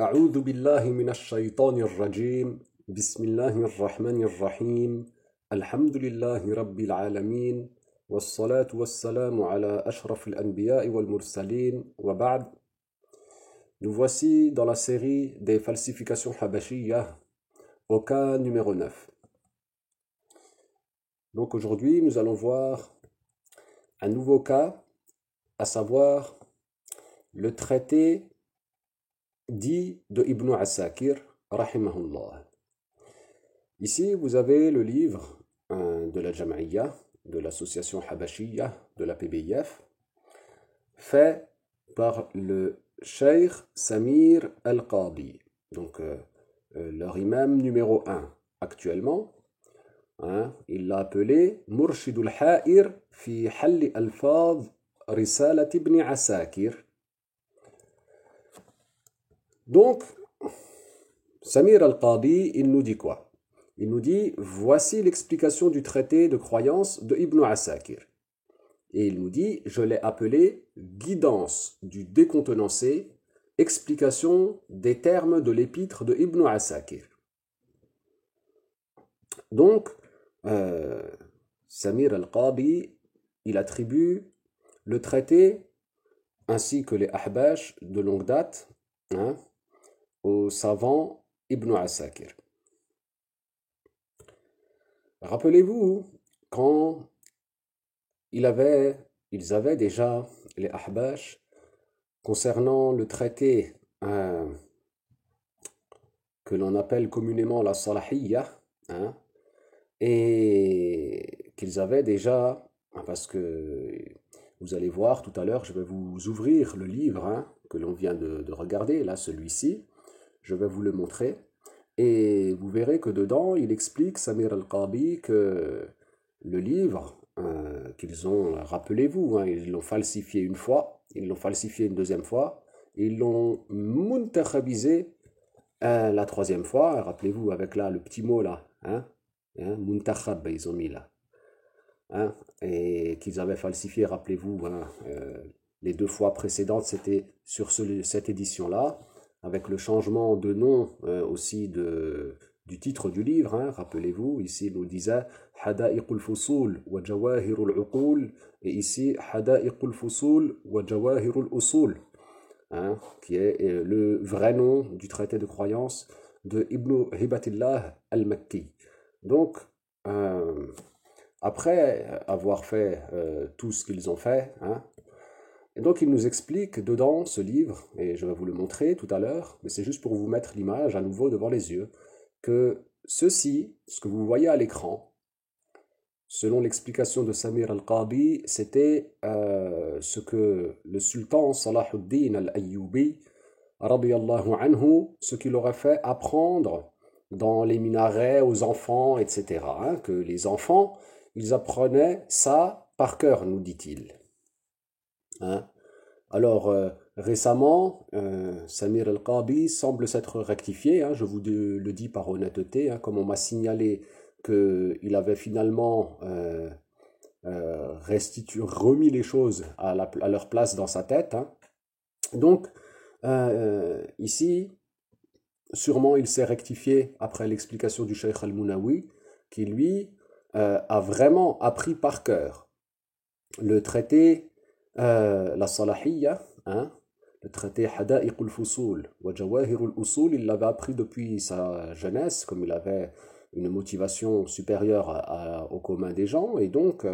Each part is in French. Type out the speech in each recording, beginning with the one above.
أعوذ بالله من الشيطان الرجيم بسم الله الرحمن الرحيم الحمد لله رب العالمين والصلاة والسلام على أشرف الأنبياء والمرسلين وبعد. Nous voici dans la série des falsifications habashiyah au cas numéro 9. Donc aujourd'hui nous allons voir un nouveau cas, à savoir le traité dit de Ibn Asakir, rahimahullah. Ici, vous avez le livre de la Jam'iyya, de l'association Habashiyya, de la PBIF, fait par le Cheikh Samir Al-Qadi, donc leur imam numéro 1 actuellement. Il l'a appelé Murshidul Ha'ir fi Halli Alfaz Risalat Ibn Asakir. Donc, Samir Al-Qadi, il nous dit quoi? Il nous dit, voici l'explication du traité de croyance de Ibn Asakir. Et il nous dit, je l'ai appelé guidance du décontenancé, explication des termes de l'épître de Ibn Asakir. Donc, Samir Al-Qadi, il attribue le traité ainsi que les ahbash de longue date, au savant Ibn Asakir. Rappelez-vous, quand ils avaient déjà, les ahbash, concernant le traité que l'on appelle communément la salahiyya, et qu'ils avaient déjà, parce que vous allez voir tout à l'heure, je vais vous ouvrir le livre que l'on vient de regarder, là celui-ci, je vais vous le montrer. Et vous verrez que dedans, il explique, Samir Al-Qadi, que le livre qu'ils ont, rappelez-vous, ils l'ont falsifié une fois, ils l'ont falsifié une deuxième fois, ils l'ont muntakhabisé la troisième fois, rappelez-vous avec là le petit mot là, muntakhab, ils ont mis là, et qu'ils avaient falsifié, rappelez-vous, les deux fois précédentes, c'était sur cette édition-là, avec le changement de nom aussi du titre du livre, rappelez-vous, ici il nous disait Hada'iqul Fusul wa Jawahirul Uqul, et ici Hada'iqul Fusul wa Jawahirul Usul, qui est le vrai nom du traité de croyance de Ibn Hibatillah al-Makki. Donc, après avoir fait tout ce qu'ils ont fait, et donc il nous explique dedans ce livre, et je vais vous le montrer tout à l'heure, mais c'est juste pour vous mettre l'image à nouveau devant les yeux, que ceci, ce que vous voyez à l'écran, selon l'explication de Samir Al-Qadi, c'était ce que le sultan Salahuddin Al-Ayyubi, radiyallahu anhu, ce qu'il aurait fait apprendre dans les minarets aux enfants, etc. Que les enfants, ils apprenaient ça par cœur, nous dit-il. Alors, récemment, Samir Al-Qadi semble s'être rectifié, je vous le dis par honnêteté, comme on m'a signalé qu'il avait finalement remis les choses à leur place dans sa tête. Donc, ici, sûrement il s'est rectifié après l'explication du Cheikh Al-Munawi, qui lui a vraiment appris par cœur le traité la salahiyya, le traité Hada'iqul Fusul wa Jawahirul Usul, il l'avait appris depuis sa jeunesse, comme il avait une motivation supérieure au commun des gens, et donc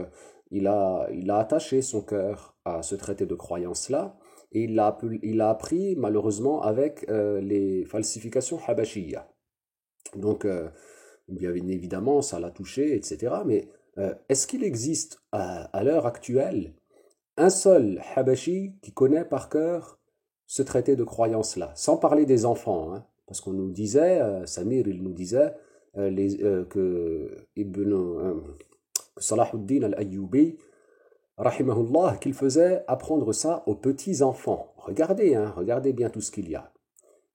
il a attaché son cœur à ce traité de croyance-là, et il l'a appris malheureusement avec les falsifications habashiyya. Donc, bien évidemment, ça l'a touché, etc. Mais est-ce qu'il existe à l'heure actuelle un seul Habashi qui connaît par cœur ce traité de croyance-là, sans parler des enfants, parce qu'on nous disait, Samir, il nous disait que Salahuddin al-Ayyubi, rahimahullah, qu'il faisait apprendre ça aux petits-enfants. Regardez bien tout ce qu'il y a.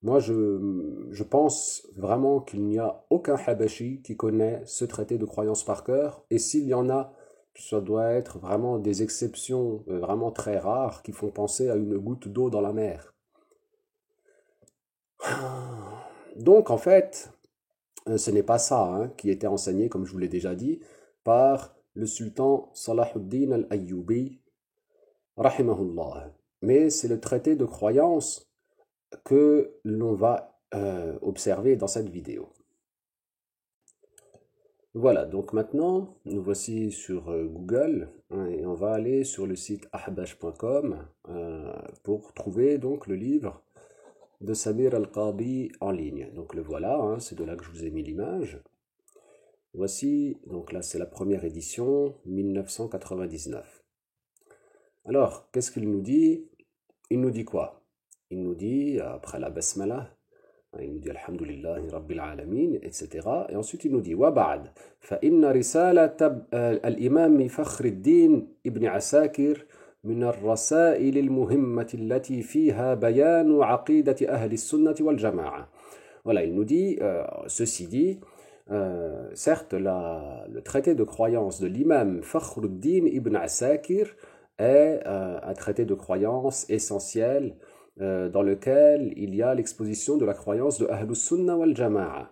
Moi, je pense vraiment qu'il n'y a aucun Habashi qui connaît ce traité de croyance par cœur, et s'il y en a, ça doit être vraiment des exceptions vraiment très rares qui font penser à une goutte d'eau dans la mer. Donc, en fait, ce n'est pas ça hein, qui était enseigné, comme je vous l'ai déjà dit, par le sultan Salahuddin al-Ayyubi, rahimahullah. Mais c'est le traité de croyance que l'on va observer dans cette vidéo. Voilà, donc maintenant, nous voici sur Google hein, et on va aller sur le site ahbash.com pour trouver donc le livre de Samir al-Qadi en ligne. Donc le voilà, hein, c'est de là que je vous ai mis l'image. Voici, donc là c'est la première édition, 1999. Alors, qu'est-ce qu'il nous dit? Il nous dit quoi? Il nous dit, après la basmala, il nous dit Alhamdulillahi Rabbil Alamin, etc. Et ensuite il nous dit وبعد فإن رسالة الإمام فخر الدين ابن عساكر من الرسائل المهمة التي فيها بيان عقيدة أهل السنة والجماعة. Voilà, il nous dit, ceci dit, certes, le traité de croyance de l'imam Fakhruddin ibn Asakir est un traité de croyance essentiel dans lequel il y a l'exposition de la croyance de Ahlus Sunnah wal Jama'a.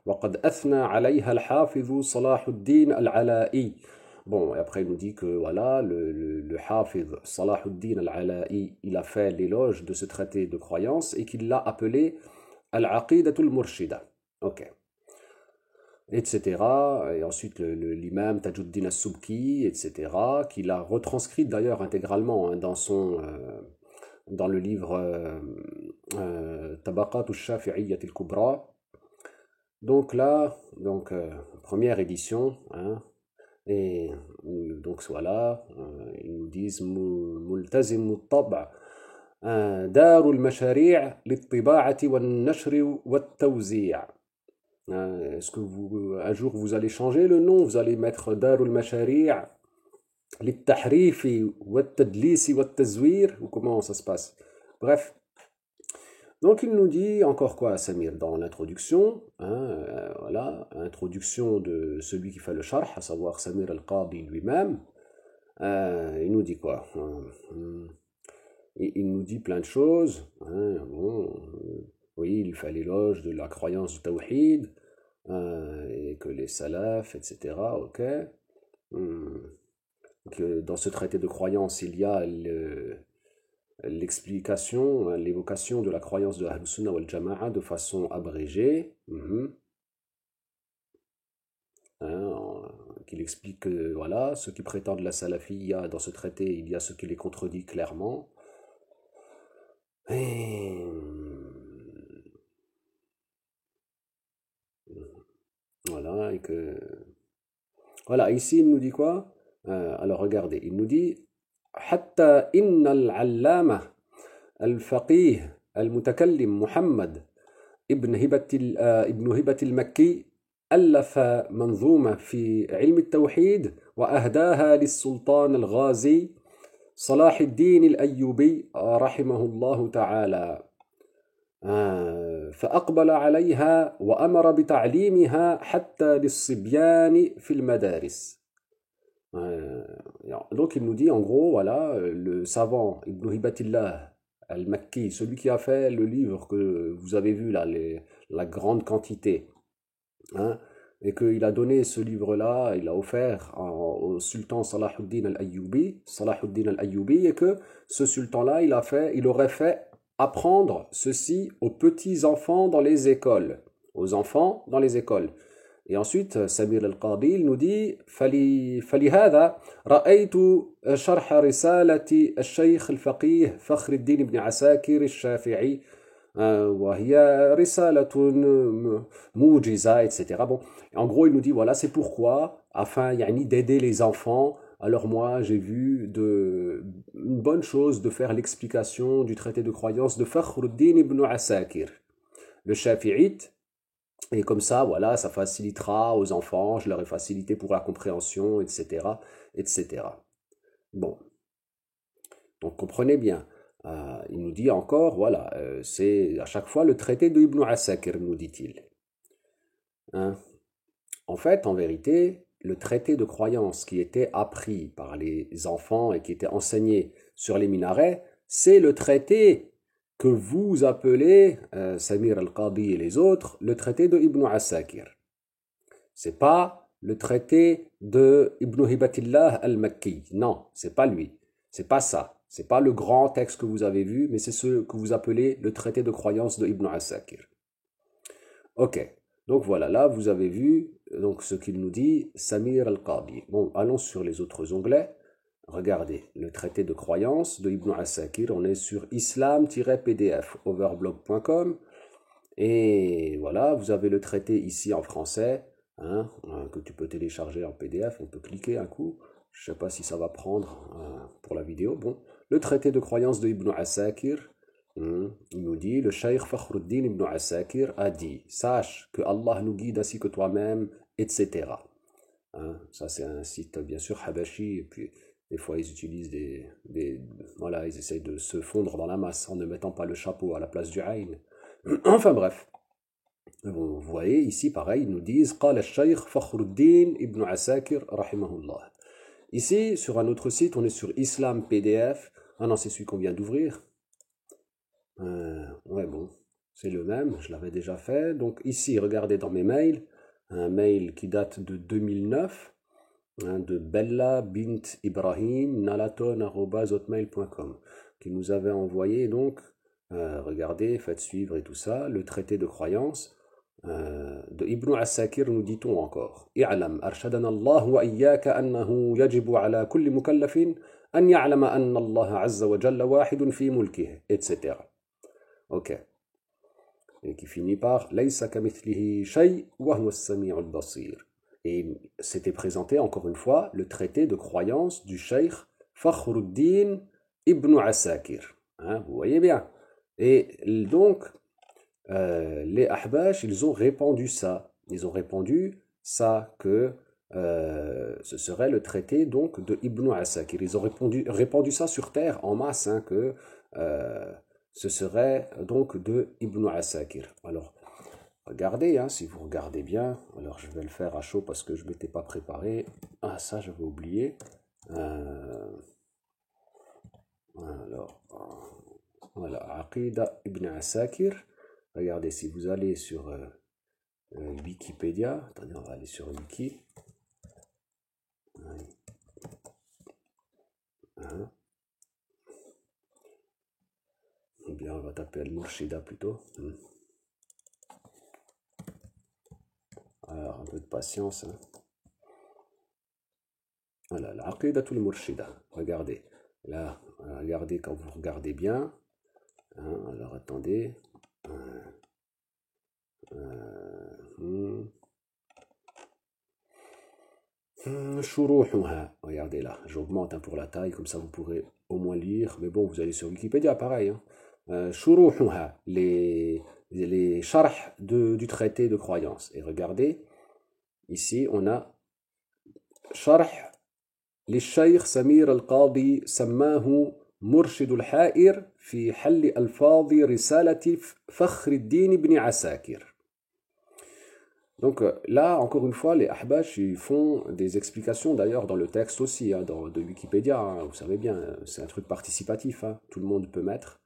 وقد أثنى عليها الحافظ صلاح الدين العلائي. Bon, et après il nous dit que voilà, le Hafiz Salahuddin al-Ala'i, il a fait l'éloge de ce traité de croyance et qu'il l'a appelé Al-Aqidatul Murshida. Ok. Etc. Et ensuite l'imam Tajuddin as-Subki, etc. Qui l'a retranscrit d'ailleurs intégralement hein, dans le livre Tabaqat al-Shafi'iyyat al-Kubra. Donc là, première édition, hein, et donc voilà, ils nous disent ملتزم الطبع دار المشاريع للطباعة والنشر والتوزيع. Est-ce que un jour vous allez changer le nom, vous allez mettre دار المشاريع للتحريف والتدليس والتزوير ou comment ça se passe? Bref. Donc il nous dit encore quoi, Samir, dans l'introduction, hein, voilà, introduction de celui qui fait le sharh, à savoir Samir al-Qadi lui-même. Il nous dit quoi? Il nous dit plein de choses. Hein, bon, oui, il fait l'éloge de la croyance du tawhid, et que les salafs, etc. Ok. Que dans ce traité de croyance, il y a l'explication, l'évocation de la croyance de Ahlus Sunnah wal Jama'a de façon abrégée, qu'il explique que voilà, ceux qui prétendent la salafiyya dans ce traité, il y a ce qui les contredit clairement. Et voilà, et que voilà, ici il nous dit quoi? Alors regardez, il nous dit حتى إن العلامة الفقيه المتكلم محمد ابن هبة المكي ألف منظومة في علم التوحيد وأهداها للسلطان الغازي صلاح الدين الأيوبي رحمه الله تعالى فأقبل عليها وأمر بتعليمها حتى للصبيان في المدارس. Donc il nous dit en gros, voilà, le savant Ibn Hibatillah al-Makki, celui qui a fait le livre que vous avez vu là, la grande quantité, hein, et qu'il a donné ce livre-là, il a offert au sultan Salahuddin al-Ayyubi, et que ce sultan-là, il aurait fait apprendre ceci aux petits-enfants dans les écoles, aux enfants dans les écoles. Et ensuite, Samir al-Qadi nous dit فلهذا رأيت شرح رسالة الشيخ الفقيه فخر الدين بن عساكر الشافعي وهي رسالة موجزة, etc. Bon, en gros, il nous dit voilà, c'est pourquoi, afin d'aider les enfants. Alors moi, j'ai vu une bonne chose de faire l'explication du traité de croyance de Fakhruddin ibn Asakir, le Shafi'ite. Et comme ça, voilà, ça facilitera aux enfants, je leur ai facilité pour la compréhension, etc., etc. Bon, donc comprenez bien. Il nous dit encore, voilà, c'est à chaque fois le traité de Ibn Asakir, nous dit-il. Hein? En fait, en vérité, le traité de croyance qui était appris par les enfants et qui était enseigné sur les minarets, c'est le traité que vous appelez, Samir al-Qadi et les autres, le traité de Ibn Asakir. C'est pas le traité de Ibn Hibatillah al-Makki. Non, c'est pas lui. C'est pas ça. C'est pas le grand texte que vous avez vu, mais c'est ce que vous appelez le traité de croyance de Ibn Asakir. Ok. Donc voilà, là vous avez vu donc ce qu'il nous dit, Samir al-Qadi. Bon, allons sur les autres onglets. Regardez, le traité de croyance de Ibn Asakir, on est sur islam-pdf, overblog.com. Et voilà, vous avez le traité ici en français, hein, que tu peux télécharger en PDF, on peut cliquer un coup. Je ne sais pas si ça va prendre pour la vidéo. Bon, le traité de croyance de Ibn Asakir, il nous dit, le Cheikh Fakhruddin Ibn Asakir a dit, sache que Allah nous guide ainsi que toi-même, etc. Hein, ça c'est un site bien sûr habashi, et puis des fois ils utilisent voilà, ils essayent de se fondre dans la masse en ne mettant pas le chapeau à la place du ayn. Enfin bref. Vous voyez ici pareil, ils nous disent قال الشيخ فخر الدين ابن عساكر رحمه الله. Ici sur un autre site, on est sur Islam PDF. Ah non, c'est celui qu'on vient d'ouvrir. Ouais bon, c'est le même, je l'avais déjà fait. Donc ici, regardez dans mes mails, un mail qui date de 2009, hein, de Bella bint Ibrahim nalaton@hotmail.com, qui nous avait envoyé donc, regardez, faites suivre et tout ça, le traité de croyance de Ibn Asakir, nous dit-on encore. اعلم أرشدنا الله وإياك أنه يجب على كل مكلف أن يعلم أن الله عز وجل واحد في ملكه, etc. Ok. Et qui finit par ليس كمثله شيء وهو السميع البصير. Et c'était présenté encore une fois le traité de croyance du Cheikh Fakhruddin Ibn Asakir. Hein, vous voyez bien. Et donc, les Ahbash, ils ont répandu ça. Ils ont répandu ça que ce serait le traité donc de Ibn Asakir. Ils ont répandu ça sur terre en masse, hein, que ce serait donc de Ibn Asakir. Alors, regardez, hein, si vous regardez bien, alors je vais le faire à chaud parce que je ne m'étais pas préparé. Ah, ça, j'avais oublié. Alors, voilà, Aqida Ibn Asakir. Regardez, si vous allez sur Wikipédia, attendez, on va aller sur Wiki. Hein. Ou bien on va taper Al-Murshida plutôt. Alors, un peu de patience. Hein. Voilà, l'Aqidatul Murshida. Regardez. Là, regardez quand vous regardez bien. Hein, alors, attendez. Regardez là, j'augmente, hein, pour la taille, comme ça vous pourrez au moins lire. Mais bon, vous allez sur Wikipédia, pareil. Hein. Les sharh du traité de croyance. Et regardez, ici on a sharh للشيخ سمير القاضي سماه مرشد الحائر في حل ألفاظ رسالة فخر الدين بن عساكر. Donc là, encore une fois, les Ahbash, ils font des explications, d'ailleurs dans le texte aussi, hein, de Wikipédia, hein, vous savez bien, c'est un truc participatif, hein, tout le monde peut mettre.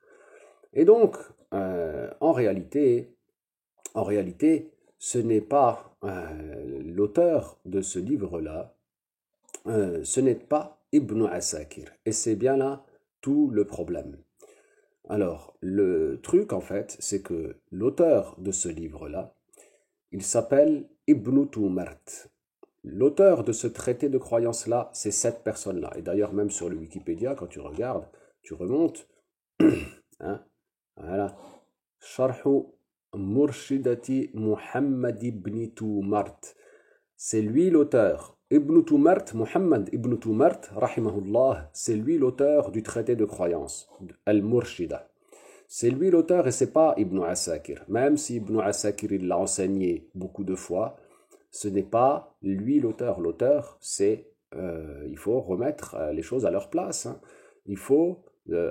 Et donc, en réalité, ce n'est pas l'auteur de ce livre-là, ce n'est pas Ibn Asakir. Et c'est bien là tout le problème. Alors, le truc, en fait, c'est que l'auteur de ce livre-là, il s'appelle Ibn Tumart. L'auteur de ce traité de croyance-là, c'est cette personne-là. Et d'ailleurs, même sur le Wikipédia, quand tu regardes, tu remontes, hein, voilà, Sharhu Murshidati Muhammad ibn Tumart. C'est lui l'auteur. Ibn Tumart, Muhammad ibn Tumart, rahimahullah, c'est lui l'auteur du traité de croyance, Al-Murshida. C'est lui l'auteur et c'est pas Ibn Asakir. Même si Ibn Asakir il l'a enseigné beaucoup de fois, ce n'est pas lui l'auteur. L'auteur, c'est, il faut remettre les choses à leur place. Hein. Il faut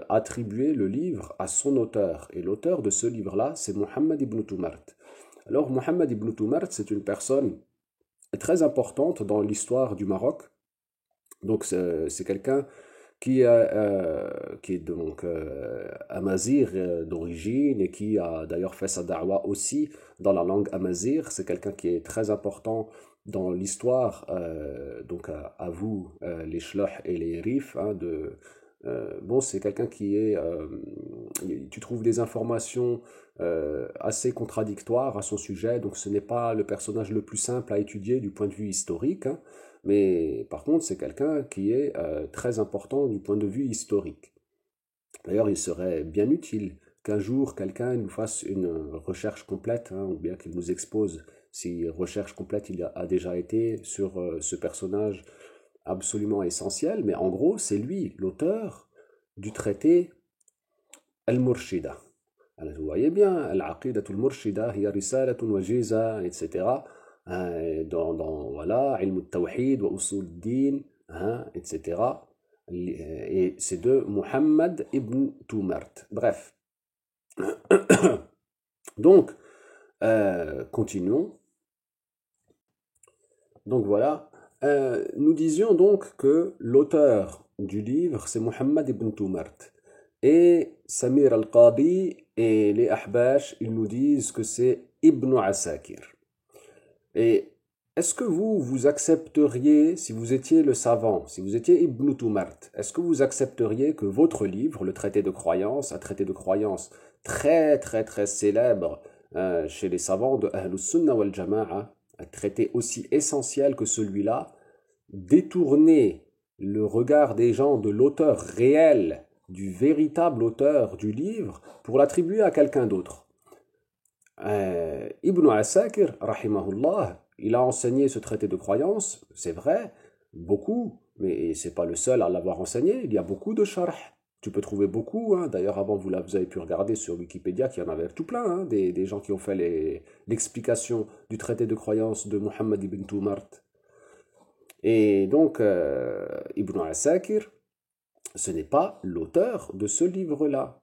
attribuer le livre à son auteur. Et l'auteur de ce livre-là, c'est Muhammad ibn Tumart. Alors Muhammad ibn Tumart, c'est une personne très importante dans l'histoire du Maroc. Donc c'est quelqu'un qui est donc amazir d'origine et qui a d'ailleurs fait sa da'wa aussi dans la langue amazir. C'est quelqu'un qui est très important dans l'histoire, donc à vous, les shloh et les rif, hein, bon, c'est quelqu'un qui est... tu trouves des informations assez contradictoires à son sujet, donc ce n'est pas le personnage le plus simple à étudier du point de vue historique, hein, mais par contre, c'est quelqu'un qui est très important du point de vue historique. D'ailleurs, il serait bien utile qu'un jour quelqu'un nous fasse une recherche complète, hein, ou bien qu'il nous expose si recherche complète il a déjà été sur ce personnage absolument essentiel, mais en gros, c'est lui l'auteur du traité Al-Murshida. Alors, vous voyez bien, Al-Aqidatul Murshida, hiya risalatun wajiza, etc. Voilà, Ilm al-Tawhid wa Usul din, hein, etc. Et c'est de Muhammad ibn Tumart. Bref. Donc, continuons. Donc voilà. Nous disions donc que l'auteur du livre, c'est Muhammad ibn Tumart. Et Samir al-Qadi et les Ahbash, ils nous disent que c'est Ibn Asakir. Et est-ce que vous accepteriez, si vous étiez le savant, si vous étiez Ibn Tumart, est-ce que vous accepteriez que votre livre, le traité de croyance, un traité de croyance très très très célèbre chez les savants de Ahlus Sunnah wal Jama'a, un traité aussi essentiel que celui-là, détourner le regard des gens de l'auteur réel, du véritable auteur du livre, pour l'attribuer à quelqu'un d'autre. Ibn Asakir, rahimahullah, il a enseigné ce traité de croyance, c'est vrai, beaucoup, mais c'est pas le seul à l'avoir enseigné, il y a beaucoup de sharh. Tu peux trouver beaucoup, hein. D'ailleurs avant vous avez pu regarder sur Wikipédia qu'il y en avait tout plein, hein, des gens qui ont fait l'explication du traité de croyance de Muhammad ibn Tumart. Et donc Ibn Asakir, ce n'est pas l'auteur de ce livre-là.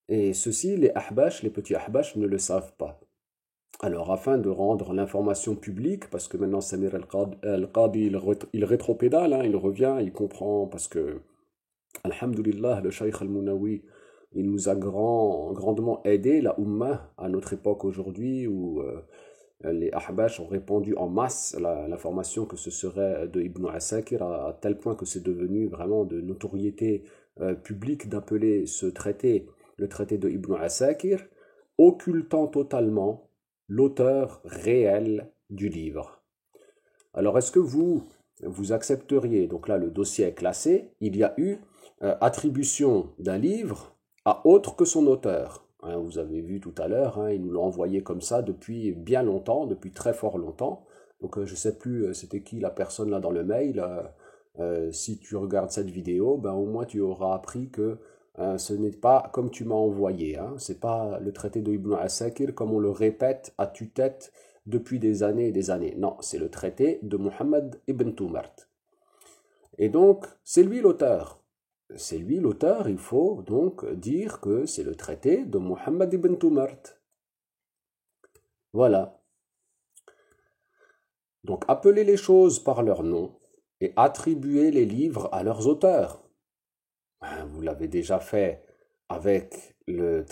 Et ceci, les ahbash, les petits ahbash ne le savent pas. Alors, afin de rendre l'information publique, parce que maintenant Samir al-Qadi, il rétropédale, hein, il revient, il comprend, parce que, alhamdulillah, le Shaykh al-Munawi, il nous a grandement aidé, la Ummah, à notre époque aujourd'hui, où les Ahbash ont répandu en masse l'information que ce serait de Ibn Asakir, à tel point que c'est devenu vraiment de notoriété publique d'appeler ce traité le traité de Ibn Asakir, occultant totalement l'auteur réel du livre. Alors, est-ce que vous accepteriez, donc là le dossier est classé, il y a eu attribution d'un livre à autre que son auteur. Hein, vous avez vu tout à l'heure, hein, il nous l'a envoyé comme ça depuis bien longtemps, depuis très fort longtemps. Donc je ne sais plus c'était qui la personne là dans le mail. Si tu regardes cette vidéo, ben, au moins tu auras appris que ce n'est pas comme tu m'as envoyé. Hein, ce n'est pas le traité de Ibn Asakir comme on le répète à tue-tête depuis des années et des années. Non, c'est le traité de Muhammad ibn Tumart. Et donc, c'est lui l'auteur. C'est lui l'auteur, il faut donc dire que c'est le traité de Muhammad ibn Tumart. Voilà. Donc, appeler les choses par leur nom et attribuer les livres à leurs auteurs. Vous l'avez déjà fait avec le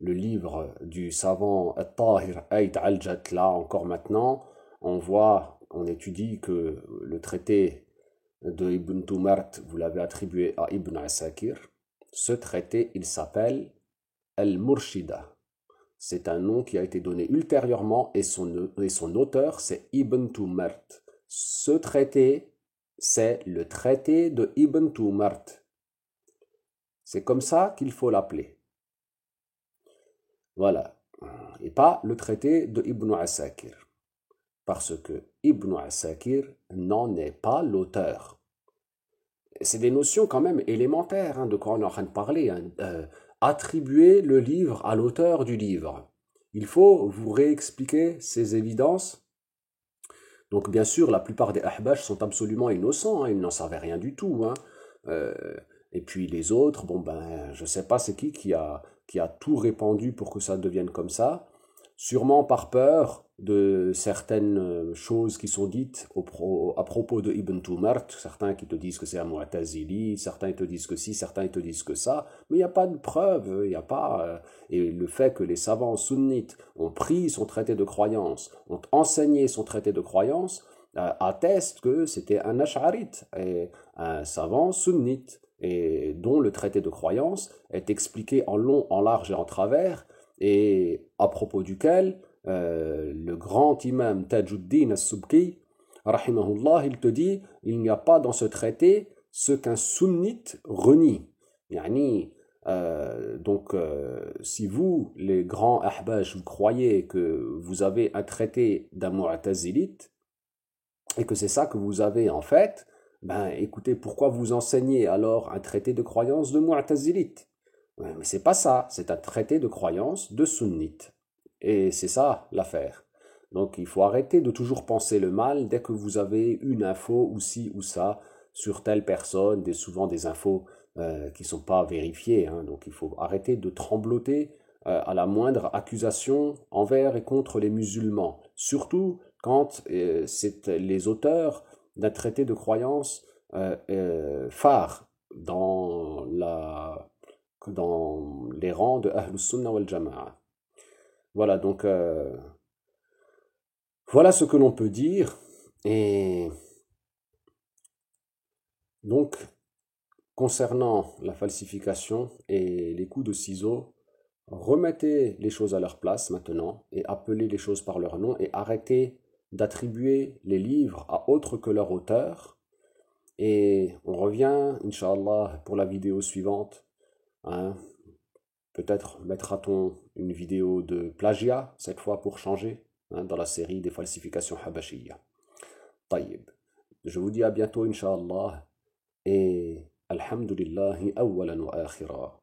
livre du savant At-Tahir Aïd al-Jat. Là, encore maintenant, on étudie que le traité de Ibn Tumart, vous l'avez attribué à Ibn Asakir. Ce traité, il s'appelle Al-Murshida. C'est un nom qui a été donné ultérieurement et son auteur, c'est Ibn Tumart. Ce traité, c'est le traité de Ibn Tumart. C'est comme ça qu'il faut l'appeler. Voilà. Et pas le traité de Ibn Asakir. Parce que Ibn Asakir n'en est pas l'auteur. C'est des notions quand même élémentaires hein, de quoi on est en train de parler. Hein. Attribuer le livre à l'auteur du livre. Il faut vous réexpliquer ces évidences. Donc bien sûr, la plupart des ahbash sont absolument innocents, hein, ils n'en savaient rien du tout. Hein. Et puis les autres, bon ben, je sais pas c'est qui a tout répandu pour que ça devienne comme ça. Sûrement par peur de certaines choses qui sont dites à propos de Ibn Tumart, certains qui te disent que c'est un Mu'tazili, certains te disent que si, certains te disent que ça, mais il n'y a pas de preuve, il n'y a pas... et le fait que les savants sunnites ont pris son traité de croyance, ont enseigné son traité de croyance, atteste que c'était un ash'arite, et un savant sunnite, et dont le traité de croyance est expliqué en long, en large et en travers, et à propos duquel le grand imam Tajuddin as-Subki, rahimahullah, il te dit, il n'y a pas dans ce traité ce qu'un sunnite renie. Yani, si vous, les grands ahbash, vous croyez que vous avez un traité d'un mu'tazilite, et que c'est ça que vous avez en fait, ben écoutez, pourquoi vous enseignez alors un traité de croyance de mu'tazilite? Ouais, mais c'est pas ça, c'est un traité de croyance de sunnite. Et c'est ça l'affaire. Donc il faut arrêter de toujours penser le mal dès que vous avez une info ou ci ou ça sur telle personne, souvent des infos qui ne sont pas vérifiées, hein. Donc il faut arrêter de trembloter à la moindre accusation envers et contre les musulmans. Surtout quand c'est les auteurs d'un traité de croyance phare dans les rangs de Ahlus Sunnah wal Jama'a. Voilà, donc voilà ce que l'on peut dire. Et donc, concernant la falsification et les coups de ciseaux, remettez les choses à leur place maintenant et appelez les choses par leur nom et arrêtez d'attribuer les livres à autre que leur auteur. Et on revient, Inch'Allah, pour la vidéo suivante. Hein. Peut-être mettra-t-on une vidéo de plagiat, cette fois pour changer, hein, dans la série des falsifications habashiyya. Taïb. Je vous dis à bientôt, Inch'Allah. Et Alhamdulillahi awwalan wa akhira.